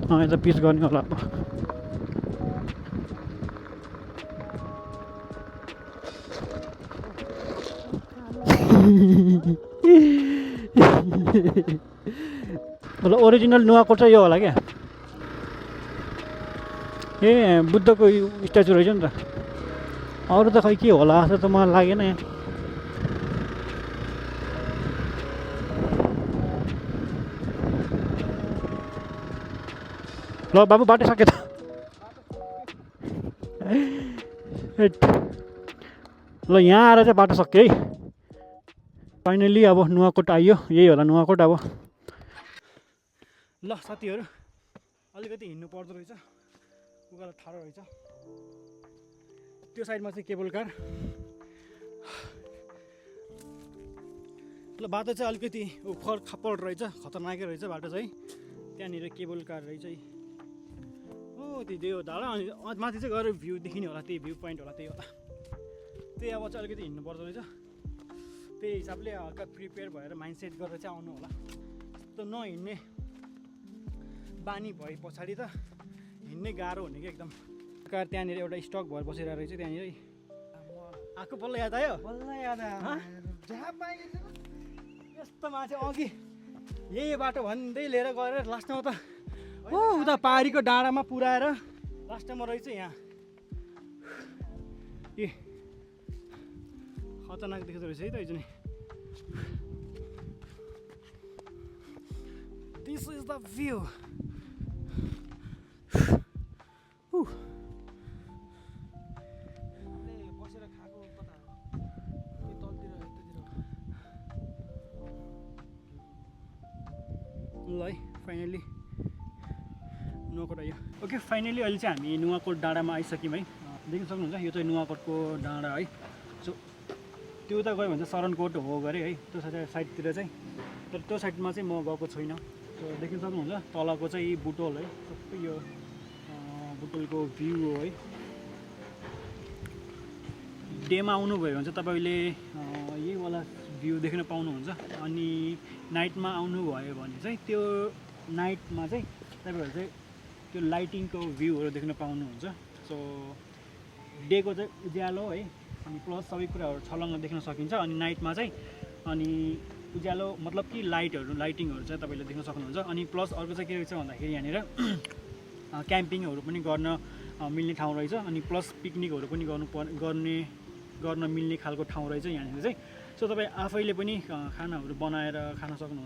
यता पिच गर्ने होला अब। मतलब ओरिजिनल नुवाकोट चाहिँ यो होला क्या। ए बुद्धको स्ट्याचु रहेछ नि त। अरू त खै के होला जस्तो त मलाई लागेन यहाँ। ल बाबु बाटो सक्यो त। ल यहाँ आएर चाहिँ बाटो सक्यो है फाइनली। अब नुवाकोट आइयो, यही होला नुवाकोट अब। ल साथीहरू अलिकति हिँड्नु पर्दो रहेछ, उकालो ठाडो रहेछ। त्यो साइडमा चाहिँ केबल कार। ल बाटो चाहिँ अलिकति उखर खापड रहेछ, खतरनाकै रहेछ बाटो चाहिँ। त्यहाँनिर केबल कार रहेछ है। हो त्यो डाँडा, अनि माथि चाहिँ गएर भ्यू देखिने होला, त्यही भ्यू पोइन्ट होला त्यही होला। त्यही अब चाहिँ अलिकति हिँड्नु पर्दो रहेछ। त्यही हिसाबले हल्का प्रिपेयर भएर माइन्ड सेट गरेर चाहिँ आउनु होला। त नहिँड्ने बानी भए पछाडि त हिँड्नै गाह्रो हुने कि एकदम। कार त्यहाँनिर एउटा स्टक भएर बसिरहेको रहेछ त्यहाँनिर। आएको बल्ल याद आयो? बल्ल याद आयो। यस्तो मान्छे अघि यही बाटो भन्दै लिएर गएर लास्टमा त हो उता पहाडीको डाँडामा पुऱ्याएर लास्टमा रहेछ यहाँ। ए खतरनाक देख्दो रहेछ है त हिजो नै। This is the view. बसेर खाएको कता तलतिर ल है फाइनली नुवाकोट आयो। ओके फाइनली अहिले चाहिँ हामी नुवाकोट डाँडामा आइसक्यौँ है। देख्न सक्नुहुन्छ यो चाहिँ नुवाकोटको डाँडा है। सो त्यो उता गयो भने चाहिँ शरणकोट हो गरे है, त्यो साइडतिर चाहिँ। तर त्यो साइडमा चाहिँ म गएको छुइनँ। सो देख्न सक्नुहुन्छ तलको चाहिँ बुटोल है, सबै यो बुटोलको भ्यू हो है। डेमा आउनुभयो भने चाहिँ तपाईँले यही वाला भ्यू देख्न पाउनुहुन्छ। अनि नाइटमा आउनुभयो भने चाहिँ त्यो नाइटमा चाहिँ तपाईँहरू चाहिँ त्यो लाइटिङको भ्यूहरू देख्न पाउनुहुन्छ। सो डेको चाहिँ उज्यालो है, अनि प्लस सबै कुराहरू छलङ्ग देख्न सकिन्छ। अनि नाइटमा चाहिँ अनि उज्यालो मतलब कि लाइटिङहरू चाहिँ तपाईँले देख्न सक्नुहुन्छ। अनि प्लस अर्को चाहिँ के रहेछ भन्दाखेरि यहाँनिर क्याम्पिङहरू पनि गर्न मिल्ने ठाउँ रहेछ। अनि प्लस पिकनिकहरू पनि गर्न मिल्ने खालको ठाउँ रहेछ यहाँनिर चाहिँ। सो तपाईँ आफैले पनि खानाहरू बनाएर खान सक्नुहुन्छ।